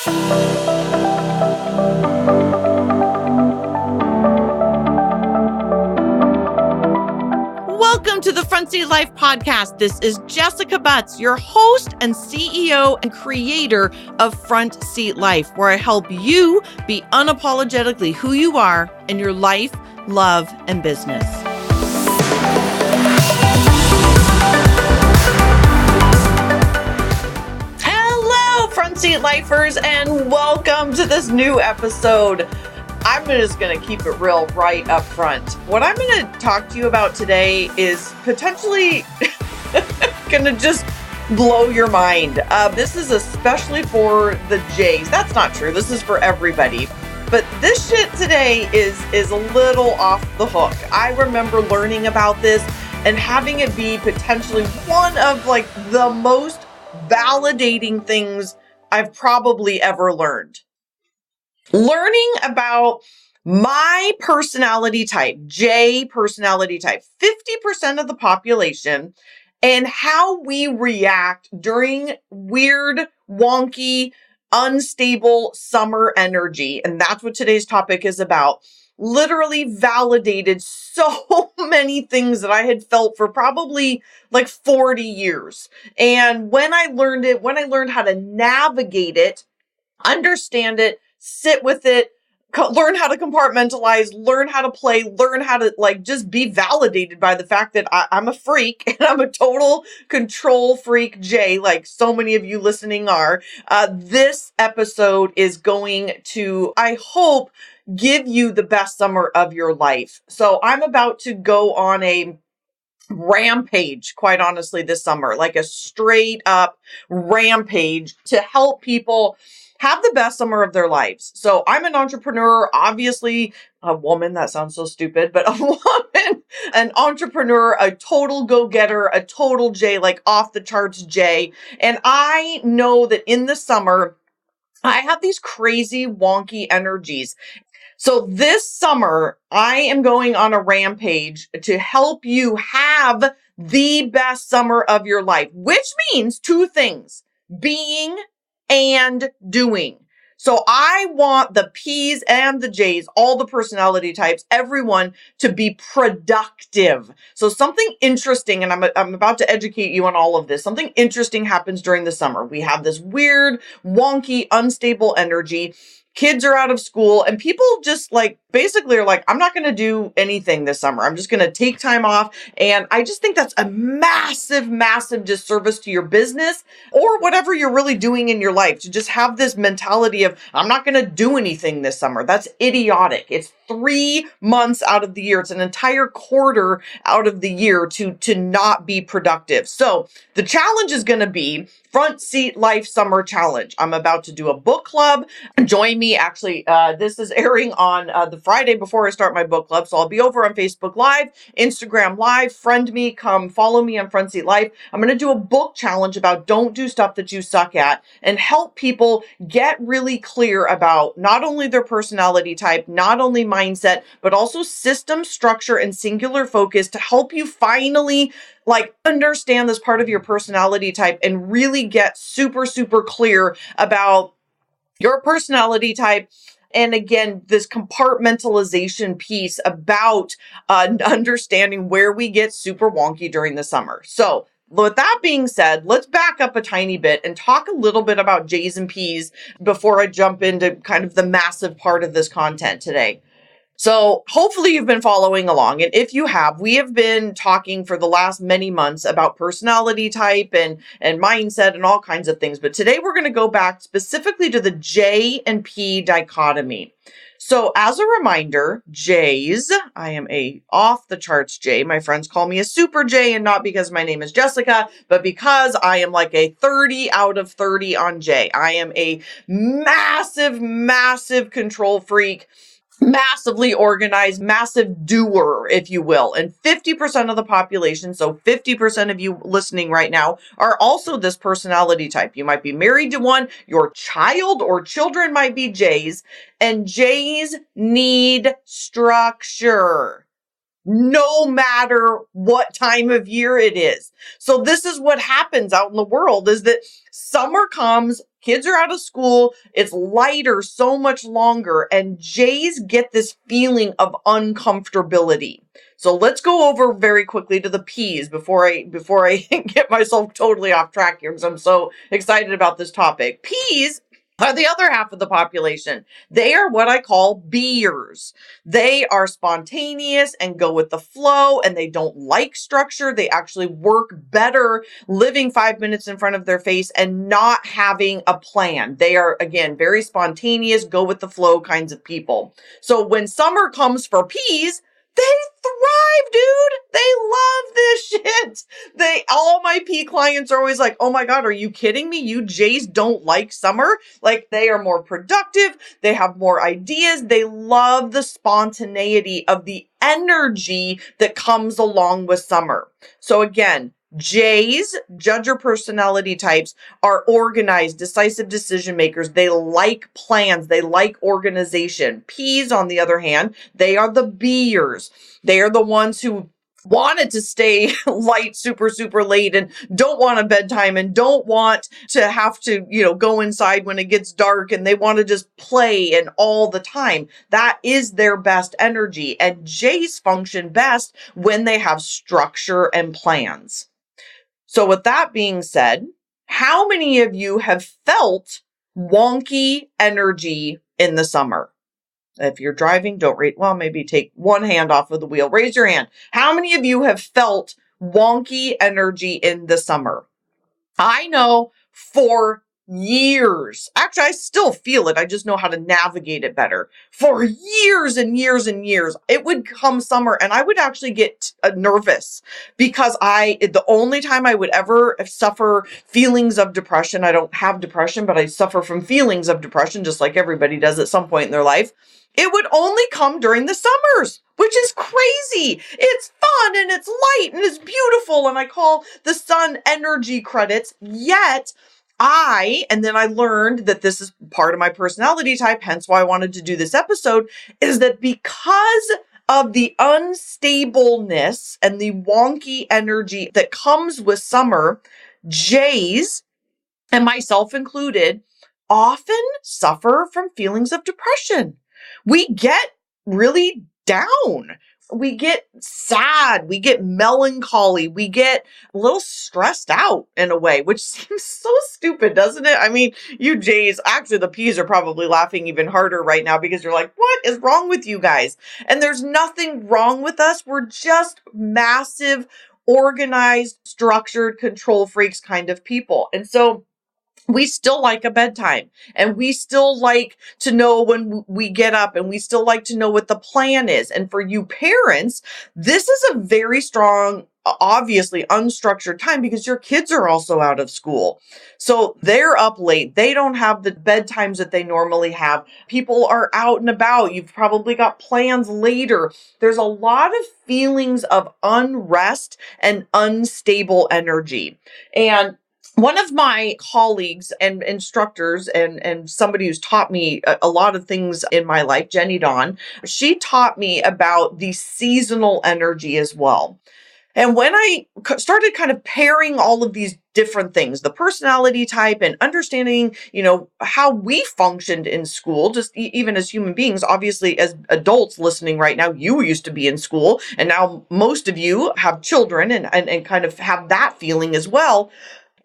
Welcome to the Front Seat Life podcast. This is Jessica Butts, your host and CEO and creator of Front Seat Life, where I help you be unapologetically who you are in your life, love, and business. Hello, Front Seat Lifers, and welcome to this new episode. I'm just going to keep it real right up front. What I'm going to talk to you about today is potentially going to just blow your mind. This is especially for the Jays. That's not true. This is for everybody. But this shit today is a little off the hook. I remember learning about this and having it be potentially one of like the most validating things I've probably ever learned. Learning about my personality type, J personality type, 50% of the population, and how we react during weird, wonky, unstable summer energy. And that's what today's topic is about. Literally validated so many things that I had felt for probably like 40 years. And when I learned it, when I learned how to navigate it, understand it, sit with it, learn how to compartmentalize, learn how to play, learn how to like just be validated by the fact that I'm a freak and I'm a total control freak Jay, like so many of you listening are. This episode is going to, I hope, give you the best summer of your life. So I'm about to go on a rampage, quite honestly, this summer, like a straight up rampage to help people have the best summer of their lives. So I'm an entrepreneur, obviously a woman, that sounds so stupid, but a woman, an entrepreneur, a total go-getter, a total J, like off the charts J. And I know that in the summer, I have these crazy wonky energies. So this summer, I am going on a rampage to help you have the best summer of your life, which means two things: being and doing. So I want the P's and the J's, all the personality types, everyone to be productive. So something interesting, and I'm about to educate you on all of this. Something interesting happens during the summer. We have this weird, wonky, unstable energy. Kids are out of school and people just like basically are like, I'm not going to do anything this summer. I'm just going to take time off. And I just think that's a massive, massive disservice to your business or whatever you're really doing in your life, to just have this mentality of, I'm not going to do anything this summer. That's idiotic. It's 3 months out of the year. It's an entire quarter out of the year to not be productive. So the challenge is going to be Front Seat Life Summer Challenge. I'm about to do a book club. Join me. Actually, this is airing on the Friday before I start my book club. So I'll be over on Facebook Live, Instagram Live. Friend me. Come follow me on Front Seat Life. I'm going to do a book challenge about don't do stuff that you suck at and help people get really clear about not only their personality type, not only mindset, but also system, structure, and singular focus to help you finally like understand this part of your personality type and really get super, super clear about your personality type. And again, this compartmentalization piece about understanding where we get super wonky during the summer. So with that being said, let's back up a tiny bit and talk a little bit about J's and P's before I jump into kind of the massive part of this content today. So hopefully you've been following along. And if you have, we have been talking for the last many months about personality type and mindset and all kinds of things. But today we're going to go back specifically to the J and P dichotomy. So as a reminder, J's, I am a off the charts J. My friends call me a super J, and not because my name is Jessica, but because I am like a 30 out of 30 on J. I am a massive, massive control freak. Massively organized, massive doer, if you will. And 50% of the population, so 50% of you listening right now, are also this personality type. You might be married to one, your child or children might be J's, and J's need structure. no matter what time of year it is. So this is what happens out in the world is that summer comes, kids are out of school, it's lighter so much longer, and Jays get this feeling of uncomfortability. So let's go over very quickly to the P's before I get myself totally off track here because I'm so excited about this topic. P's are the other half of the population. They are what I call B'ers. They are spontaneous and go with the flow, and they don't like structure. They actually work better living 5 minutes in front of their face and not having a plan. They are, again, very spontaneous, go with the flow kinds of people. So when summer comes for P's, they thrive, dude. They love this shit. All my P clients are always like, oh my God, are you kidding me? You J's don't like summer? Like, they are more productive. They have more ideas. They love the spontaneity of the energy that comes along with summer. So again, J's, judger personality types, are organized, decisive decision makers. They like plans. They like organization. P's, on the other hand, they are the B'ers. They are the ones who wanted to stay light super, super late and don't want a bedtime and don't want to have to, go inside when it gets dark, and they want to just play and all the time. That is their best energy. And J's function best when they have structure and plans. So with that being said, how many of you have felt wonky energy in the summer? If you're driving, maybe take one hand off of the wheel. Raise your hand. How many of you have felt wonky energy in the summer? I know for years. Actually, I still feel it. I just know how to navigate it better. For years and years and years, it would come summer and I would actually get nervous because the only time I would ever suffer feelings of depression, I don't have depression, but I suffer from feelings of depression, just like everybody does at some point in their life. It would only come during the summers, which is crazy. It's fun and it's light and it's beautiful. And I call the sun energy credits. Yet and then I learned that this is part of my personality type, hence why I wanted to do this episode, is that because of the unstableness and the wonky energy that comes with summer, Jays, and myself included, often suffer from feelings of depression. We get really down. We get sad. We get melancholy. We get a little stressed out in a way, which seems so stupid, doesn't it? I mean, you J's, actually the P's are probably laughing even harder right now because you're like, what is wrong with you guys? And there's nothing wrong with us. We're just massive, organized, structured, control freaks kind of people. And so we still like a bedtime, and we still like to know when we get up, and we still like to know what the plan is. And for you parents, this is a very strong, obviously unstructured time because your kids are also out of school. So they're up late. They don't have the bedtimes that they normally have. People are out and about. You've probably got plans later. There's a lot of feelings of unrest and unstable energy. And one of my colleagues and instructors and somebody who's taught me a lot of things in my life, Jenny Dawn, she taught me about the seasonal energy as well. And when I started kind of pairing all of these different things, the personality type and understanding, how we functioned in school, just even as human beings, obviously as adults listening right now, you used to be in school and now most of you have children and kind of have that feeling as well.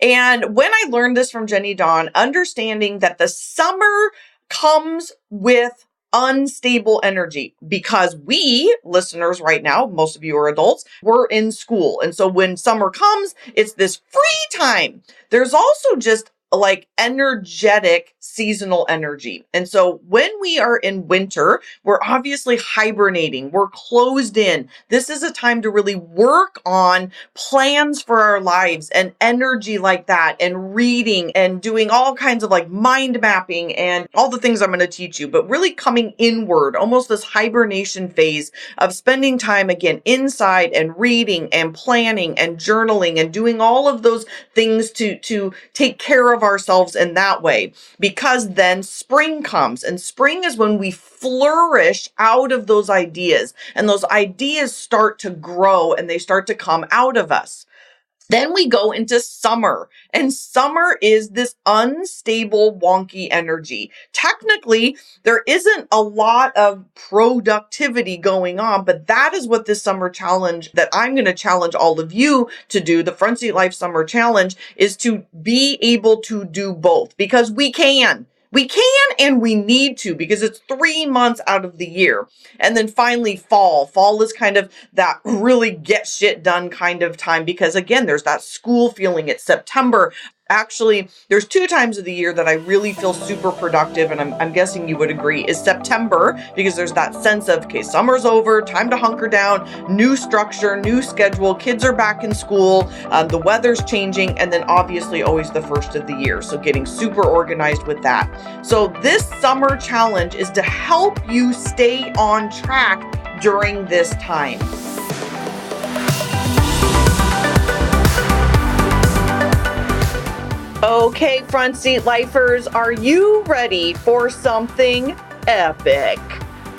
And when I learned this from Jenny Dawn, understanding that the summer comes with unstable energy because we, listeners right now, most of you are adults, we're in school. And so when summer comes, it's this free time. There's also just like energetic seasonal energy. And so when we are in winter, we're obviously hibernating, we're closed in. This is a time to really work on plans for our lives and energy like that, and reading and doing all kinds of like mind mapping and all the things I'm going to teach you, but really coming inward, almost this hibernation phase of spending time again inside and reading and planning and journaling and doing all of those things to take care of of ourselves in that way, because then spring comes, and spring is when we flourish out of those ideas, and those ideas start to grow and they start to come out of us. Then we go into summer, and summer is this unstable, wonky energy. Technically, there isn't a lot of productivity going on, but that is what this summer challenge that I'm going to challenge all of you to do, the Front Seat Life Summer Challenge, is to be able to do both, because we can. We can and we need to, because it's 3 months out of the year. And then finally fall. Fall is kind of that really get shit done kind of time, because again, there's that school feeling. It's September. Actually, there's 2 times of the year that I really feel super productive, and I'm guessing you would agree, is September, because there's that sense of, okay, summer's over, time to hunker down, new structure, new schedule, kids are back in school, the weather's changing, and then obviously always the first of the year. So getting super organized with that. So this summer challenge is to help you stay on track during this time. Okay, Front Seat Lifers, are you ready for something epic?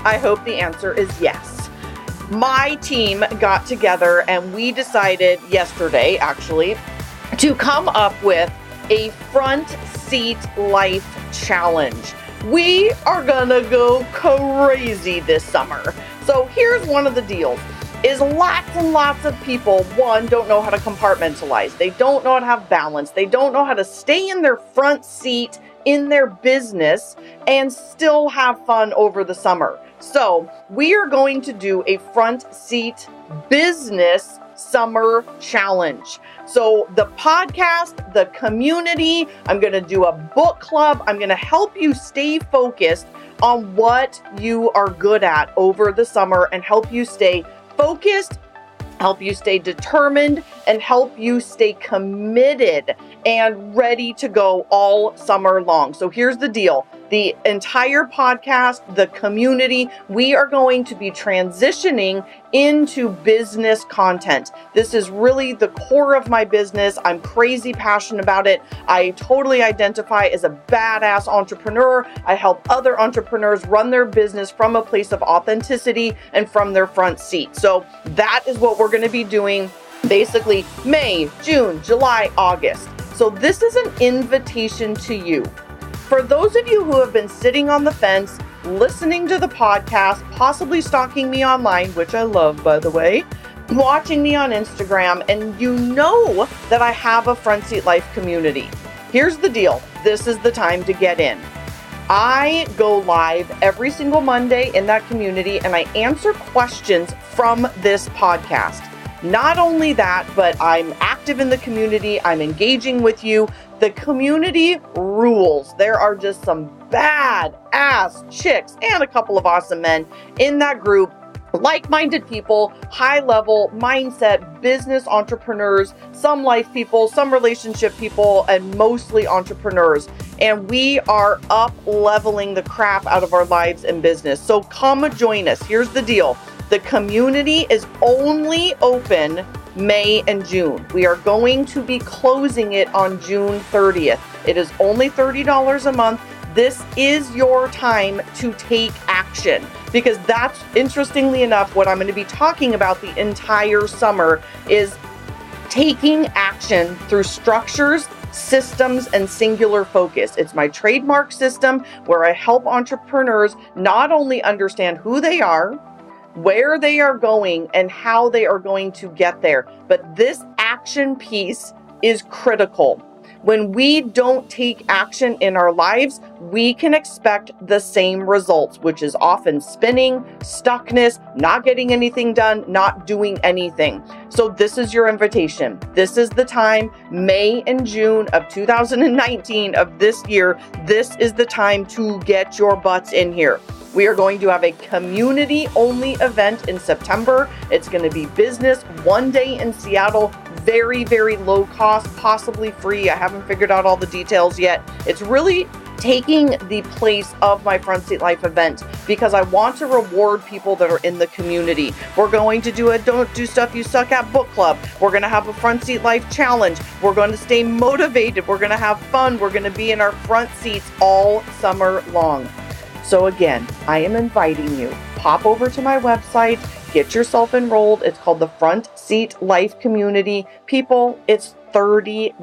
I hope the answer is yes. My team got together and we decided yesterday, actually, to come up with a Front Seat Life Challenge. We are gonna go crazy this summer. So here's one of the deals. Is lots and lots of people, one, don't know how to compartmentalize. They don't know how to have balance. They don't know how to stay in their front seat in their business and still have fun over the summer. So we are going to do a Front Seat Business Summer Challenge. So the podcast, the community, I'm going to do a book club. I'm going to help you stay focused on what you are good at over the summer and help you stay focused, help you stay determined, and help you stay committed and ready to go all summer long. So here's the deal. The entire podcast, the community, we are going to be transitioning into business content. This is really the core of my business. I'm crazy passionate about it. I totally identify as a badass entrepreneur. I help other entrepreneurs run their business from a place of authenticity and from their front seat. So that is what we're going to be doing basically May, June, July, August. So this is an invitation to you. For those of you who have been sitting on the fence, listening to the podcast, possibly stalking me online, which I love, by the way, watching me on Instagram, and you know that I have a Front Seat Life community. Here's the deal. This is the time to get in. I go live every single Monday in that community, and I answer questions from this podcast. Not only that, but I'm active in the community. I'm engaging with you. The community rules. There are just some badass chicks and a couple of awesome men in that group. Like-minded people, high-level mindset, business entrepreneurs, some life people, some relationship people, and mostly entrepreneurs. And we are up-leveling the crap out of our lives and business. So come join us. Here's the deal. The community is only open May and June. We are going to be closing it on June 30th. It is only $30 a month. This is your time to take action, because that's, interestingly enough, what I'm going to be talking about the entire summer is taking action through structures, systems, and singular focus. It's my trademark system where I help entrepreneurs not only understand who they are, where they are going, and how they are going to get there. But this action piece is critical. When we don't take action in our lives, we can expect the same results, which is often spinning, stuckness, not getting anything done, not doing anything. So this is your invitation. This is the time, May and June of 2019 of this year. This is the time to get your butts in here. We are going to have a community-only event in September. It's going to be business, one day in Seattle, very, very low cost, possibly free. I haven't figured out all the details yet. It's really taking the place of my Front Seat Life event because I want to reward people that are in the community. We're going to do a Don't Do Stuff You Suck At book club. We're going to have a Front Seat Life challenge. We're going to stay motivated. We're going to have fun. We're going to be in our front seats all summer long. So again, I am inviting you, pop over to my website, get yourself enrolled. It's called the Front Seat Life Community. People, it's $30.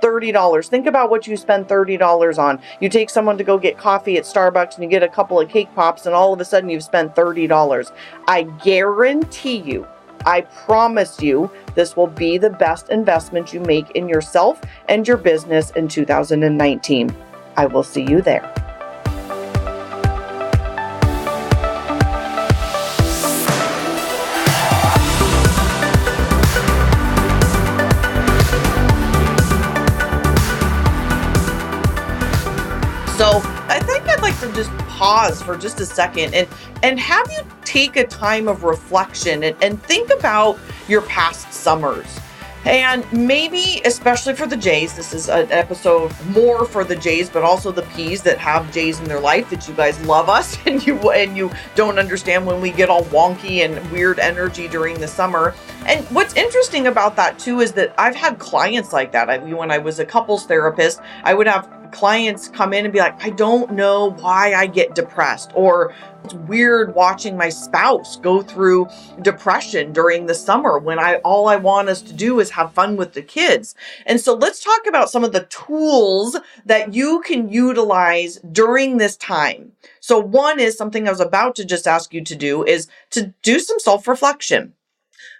$30. Think about what you spend $30 on. You take someone to go get coffee at Starbucks and you get a couple of cake pops and all of a sudden you've spent $30. I guarantee you, I promise you, this will be the best investment you make in yourself and your business in 2019. I will see you there. So I think I'd like to just pause for just a second and have you take a time of reflection and think about your past summers. And maybe, especially for the J's, this is an episode more for the J's, but also the P's that have J's in their life, that you guys love us and you don't understand when we get all wonky and weird energy during the summer. And what's interesting about that too is that I've had clients like that. When I was a couples therapist, I would have clients come in and be like, I don't know why I get depressed, or it's weird watching my spouse go through depression during the summer when all I want us to do is have fun with the kids. And so let's talk about some of the tools that you can utilize during this time. So one is something I was about to just ask you to do is to do some self-reflection.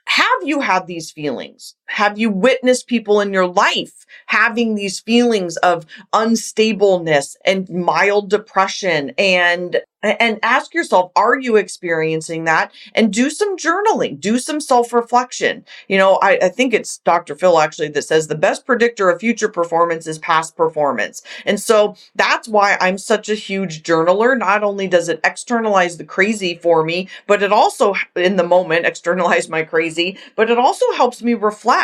Have you had these feelings? Have you witnessed people in your life having these feelings of unstableness and mild depression? And ask yourself, are you experiencing that? And do some journaling, do some self-reflection. I think it's Dr. Phil actually that says the best predictor of future performance is past performance. And so that's why I'm such a huge journaler. Not only does it externalize the crazy for me, but it also, in the moment, externalize my crazy, but it also helps me reflect.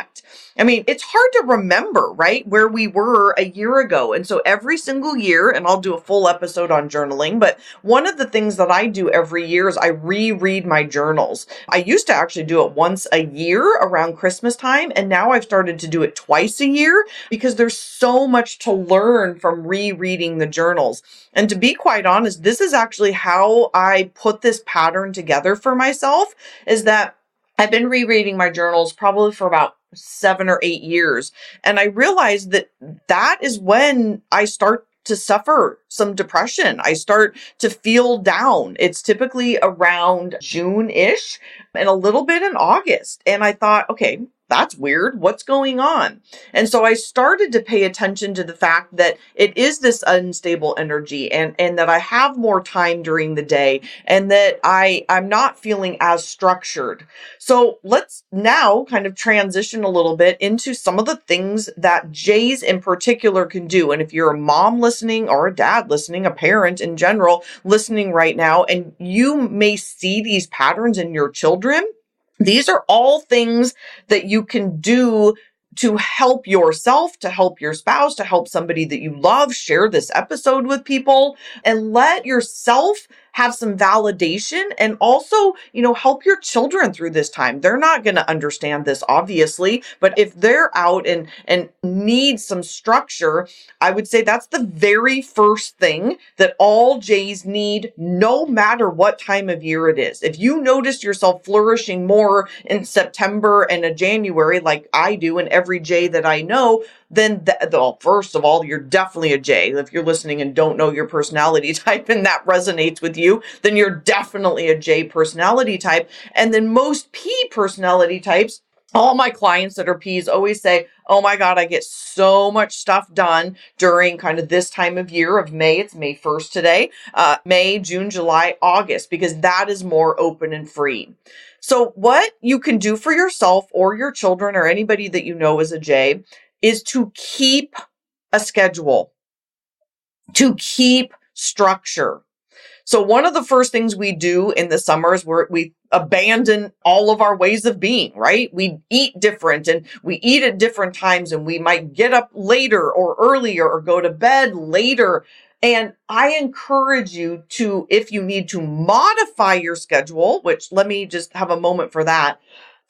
I mean, it's hard to remember, right, where we were a year ago. And so every single year, and I'll do a full episode on journaling, but one of the things that I do every year is I reread my journals. I used to actually do it once a year around Christmas time, and now I've started to do it twice a year because there's so much to learn from rereading the journals. And to be quite honest, this is actually how I put this pattern together for myself, is that I've been rereading my journals probably for about 7 or 8 years. And I realized that is when I start to suffer some depression. I start to feel down. It's typically around June-ish and a little bit in August. And I thought, okay, that's weird. What's going on? And so I started to pay attention to the fact that it is this unstable energy and that I have more time during the day and that I'm not feeling as structured. So let's now kind of transition a little bit into some of the things that J's in particular can do. And if you're a mom listening or a dad listening, a parent in general listening right now, and you may see these patterns in your children, these are all things that you can do to help yourself, to help your spouse, to help somebody that you love. Share this episode with people and let yourself have some validation and also, help your children through this time. They're not going to understand this, obviously, but if they're out and need some structure, I would say that's the very first thing that all J's need, no matter what time of year it is. If you notice yourself flourishing more in September and a January, like I do, and every J that I know, then first of all, you're definitely a J. If you're listening and don't know your personality type and that resonates with you, then you're definitely a J personality type. And then most P personality types, all my clients that are P's always say, oh my God, I get so much stuff done during kind of this time of year of May. It's May 1st today, May, June, July, August, because that is more open and free. So what you can do for yourself or your children or anybody that you know is a J is to keep a schedule, to keep structure. So one of the first things we do in the summer is we abandon all of our ways of being, right? We eat different and we eat at different times, and we might get up later or earlier or go to bed later. And I encourage you to, if you need to modify your schedule, which let me just have a moment for that.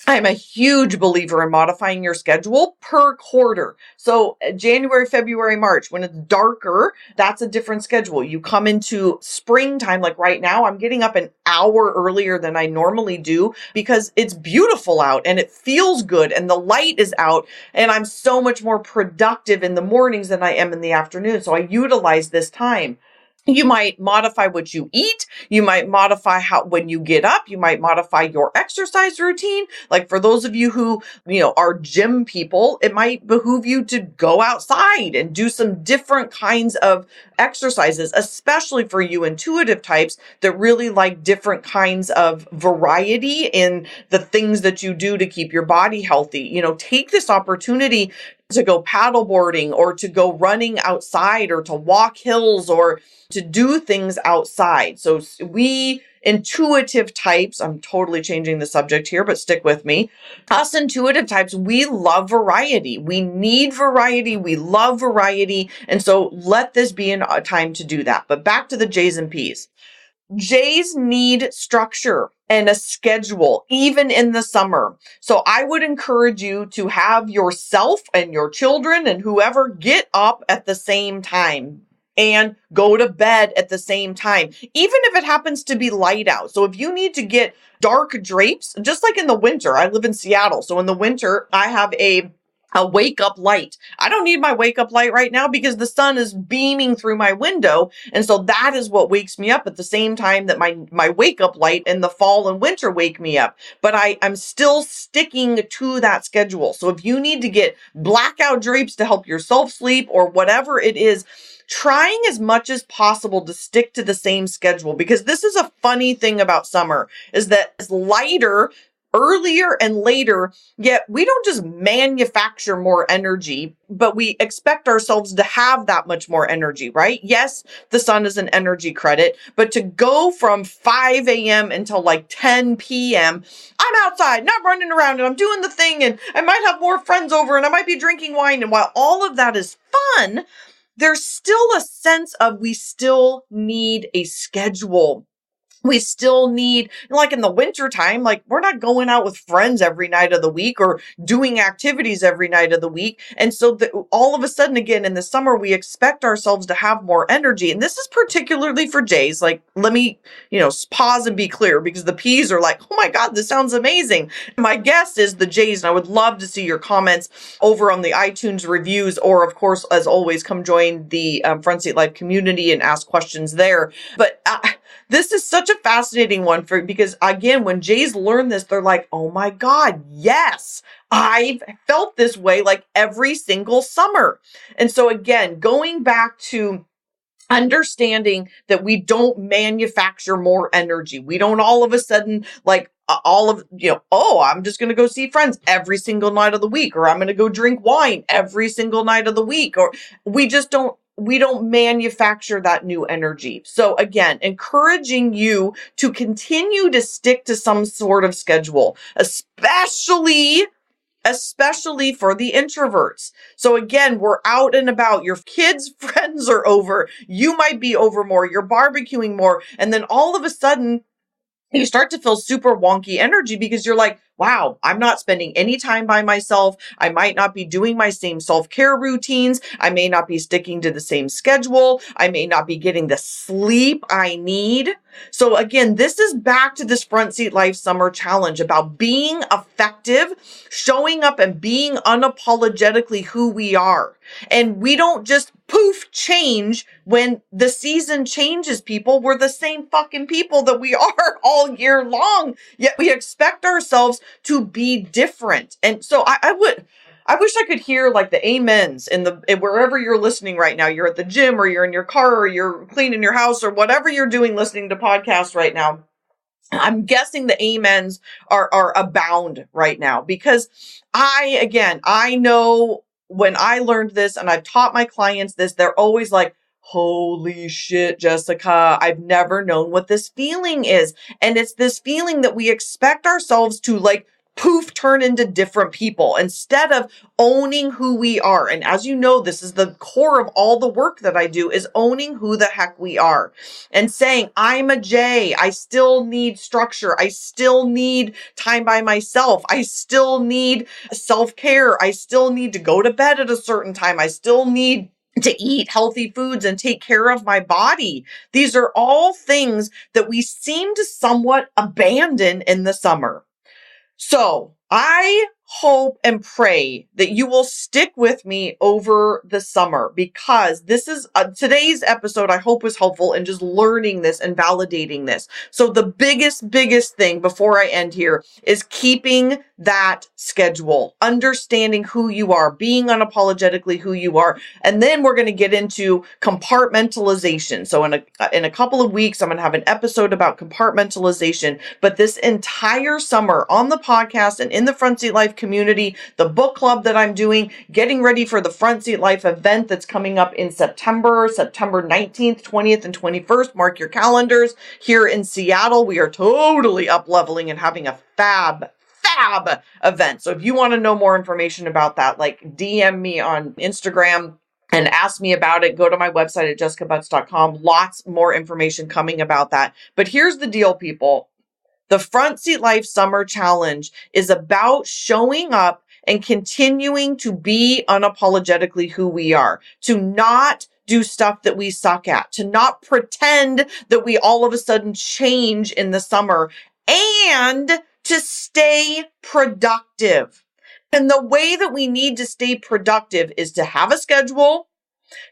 I'm a huge believer in modifying your schedule per quarter. So January, February, March, when it's darker, that's a different schedule. You come into springtime, like right now, I'm getting up an hour earlier than I normally do because it's beautiful out and it feels good and the light is out, and I'm so much more productive in the mornings than I am in the afternoon. So I utilize this time. You might modify what you eat. You might modify when you get up. You might modify your exercise routine. Like for those of you who, are gym people, it might behoove you to go outside and do some different kinds of exercises, especially for you intuitive types that really like different kinds of variety in the things that you do to keep your body healthy. Take this opportunity to go paddleboarding or to go running outside or to walk hills or to do things outside. So we intuitive types, I'm totally changing the subject here, but stick with me. Us intuitive types, we love variety. We need variety. We love variety. And so let this be a time to do that. But back to the J's and P's. J's need structure and a schedule, even in the summer. So I would encourage you to have yourself and your children and whoever get up at the same time and go to bed at the same time, even if it happens to be light out. So if you need to get dark drapes, just like in the winter, I live in Seattle. So in the winter, I have a wake up light. I don't need my wake up light right now because the sun is beaming through my window. And so that is what wakes me up at the same time that my wake up light in the fall and winter wake me up. But I'm still sticking to that schedule. So if you need to get blackout drapes to help yourself sleep or whatever it is, trying as much as possible to stick to the same schedule, because this is a funny thing about summer is that it's lighter earlier and later, yet we don't just manufacture more energy, but we expect ourselves to have that much more energy, right? Yes, the sun is an energy credit, but to go from 5 a.m. until like 10 p.m., I'm outside, not running around, and I'm doing the thing, and I might have more friends over, and I might be drinking wine. And while all of that is fun, there's still a sense of we still need a schedule. We still need, like in the wintertime, like we're not going out with friends every night of the week or doing activities every night of the week. And so all of a sudden, again, in the summer, we expect ourselves to have more energy. And this is particularly for J's. Like, let me, pause and be clear, because the P's are like, oh my God, this sounds amazing. My guess is the J's, and I would love to see your comments over on the iTunes reviews, or of course, as always, come join the Front Seat Life community and ask questions there. But this is such a fascinating one because again, when Jays learn this, they're like, oh my God, yes, I've felt this way like every single summer. And so again, going back to understanding that we don't manufacture more energy. We don't all of a sudden I'm just going to go see friends every single night of the week, or I'm going to go drink wine every single night of the week, or we don't manufacture that new energy. So again, encouraging you to continue to stick to some sort of schedule, especially for the introverts. So again, we're out and about, your kids' friends are over, you might be over more, you're barbecuing more, and then all of a sudden, you start to feel super wonky energy because you're like, wow, I'm not spending any time by myself. I might not be doing my same self-care routines. I may not be sticking to the same schedule. I may not be getting the sleep I need. So again, this is back to this Front Seat Life Summer Challenge about being effective, showing up and being unapologetically who we are. And we don't just poof change when the season changes, people. We're the same fucking people that we are all year long, yet we expect ourselves to be different. And so I wish I could hear like the amens in wherever you're listening right now. You're at the gym, or you're in your car, or you're cleaning your house, or whatever you're doing listening to podcasts right now. I'm guessing the amens are abound right now, because I know when I learned this and I've taught my clients this, they're always like, holy shit, Jessica, I've never known what this feeling is. And it's this feeling that we expect ourselves to like poof, turn into different people instead of owning who we are. And as you know, this is the core of all the work that I do, is owning who the heck we are and saying, I'm a J. I still need structure. I still need time by myself. I still need self-care. I still need to go to bed at a certain time. I still need to eat healthy foods and take care of my body. These are all things that we seem to somewhat abandon in the summer. So I hope and pray that you will stick with me over the summer, because this is today's episode, I hope, was helpful in just learning this and validating this. So the biggest thing before I end here is keeping that schedule, understanding who you are, being unapologetically who you are. And then we're going to get into compartmentalization. So in a couple of weeks, I'm going to have an episode about compartmentalization. But this entire summer on the podcast and in the Front Seat Life community, the book club that I'm doing, getting ready for the Front Seat Life event that's coming up in September 19th, 20th, and 21st. Mark your calendars here in Seattle. We are totally up leveling and having a fab event. So if you want to know more information about that, like DM me on Instagram and ask me about it. Go to my website at jessicabutts.com. Lots more information coming about that. But here's the deal, people. The Front Seat Life Summer Challenge is about showing up and continuing to be unapologetically who we are, to not do stuff that we suck at, to not pretend that we all of a sudden change in the summer, and to stay productive. And the way that we need to stay productive is to have a schedule,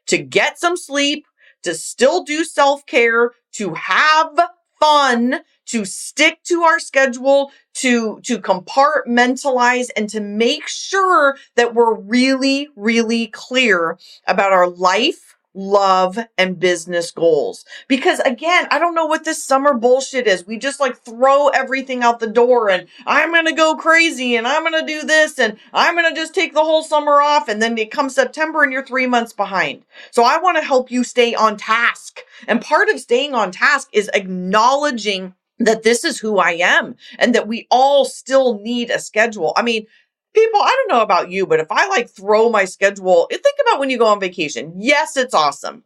to get some sleep, to still do self-care, to have fun, to stick to our schedule, to compartmentalize, and to make sure that we're really clear about our life, love, and business goals. Because again, I don't know what this summer bullshit is. We just like throw everything out the door and I'm going to go crazy and I'm going to do this and I'm going to just take the whole summer off. And then it comes September and you're 3 months behind. So I want to help you stay on task. And part of staying on task is acknowledging that this is who I am and that we all still need a schedule. I mean, people, I don't know about you, but if I like throw my schedule, think about when you go on vacation. Yes, it's awesome.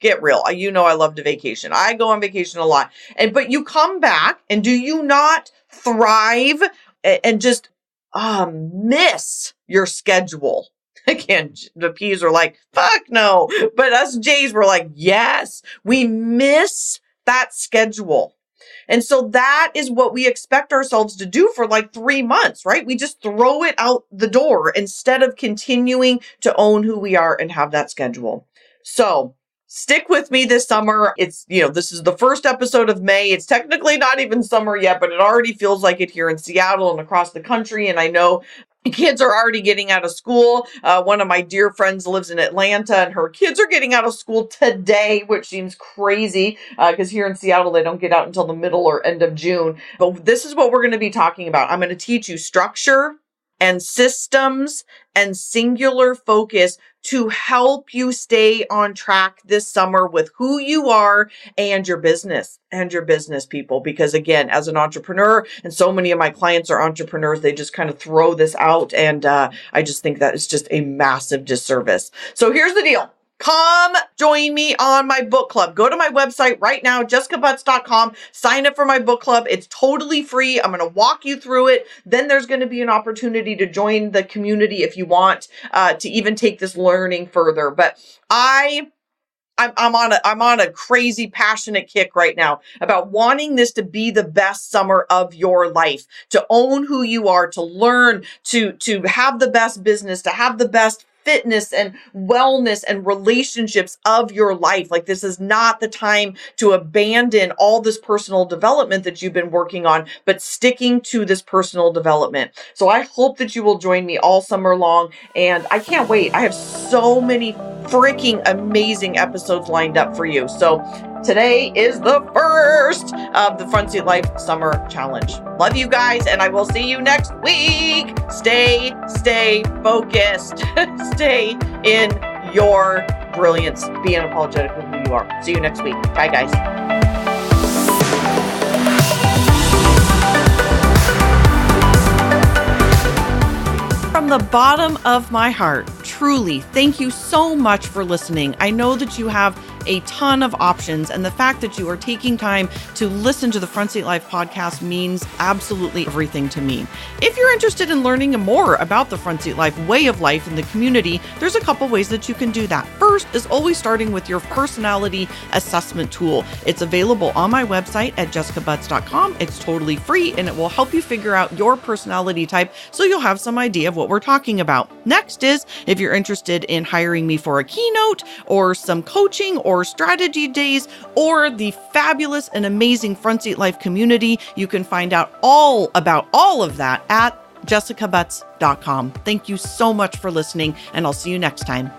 Get real. You know, I love to vacation. I go on vacation a lot. But you come back, and do you not thrive and just miss your schedule? Again, the P's are like, fuck no. But us J's were like, yes, we miss that schedule. And so that is what we expect ourselves to do for like 3 months, right? We just throw it out the door instead of continuing to own who we are and have that schedule. So stick with me this summer. This is the first episode of May. It's technically not even summer yet, but it already feels like it here in Seattle and across the country. And I know kids are already getting out of school. One of my dear friends lives in Atlanta and her kids are getting out of school today, which seems crazy because here in Seattle, they don't get out until the middle or end of June. But this is what we're going to be talking about. I'm going to teach you structure and systems and singular focus to help you stay on track this summer with who you are and your business people. Because again, as an entrepreneur, and so many of my clients are entrepreneurs, they just kind of throw this out. And I just think that is just a massive disservice. So here's the deal. Come join me on my book club. Go to my website right now, jessicabutts.com. Sign up for my book club. It's totally free. I'm going to walk you through it. Then there's going to be an opportunity to join the community if you want to even take this learning further. But I'm on a crazy passionate kick right now about wanting this to be the best summer of your life, to own who you are, to learn, to have the best business, to have the best fitness and wellness and relationships of your life. Like, this is not the time to abandon all this personal development that you've been working on, but sticking to this personal development. So I hope that you will join me all summer long. And I can't wait. I have so many freaking amazing episodes lined up for you. So today is the first of the Front Seat Life Summer Challenge. Love you guys, and I will see you next week. Stay focused. Stay in your brilliance. Be unapologetic with who you are. See you next week. Bye, guys. From the bottom of my heart, truly, thank you so much for listening. I know that you have a ton of options, and the fact that you are taking time to listen to the Front Seat Life podcast means absolutely everything to me. If you're interested in learning more about the Front Seat Life way of life in the community, there's a couple ways that you can do that. First is always starting with your personality assessment tool. It's available on my website at jessicabutts.com. It's totally free, and it will help you figure out your personality type so you'll have some idea of what we're talking about. Next is, if you're interested in hiring me for a keynote or some coaching or strategy days or the fabulous and amazing Front Seat Life community, you can find out all about all of that at jessicabutts.com. Thank you so much for listening, and I'll see you next time.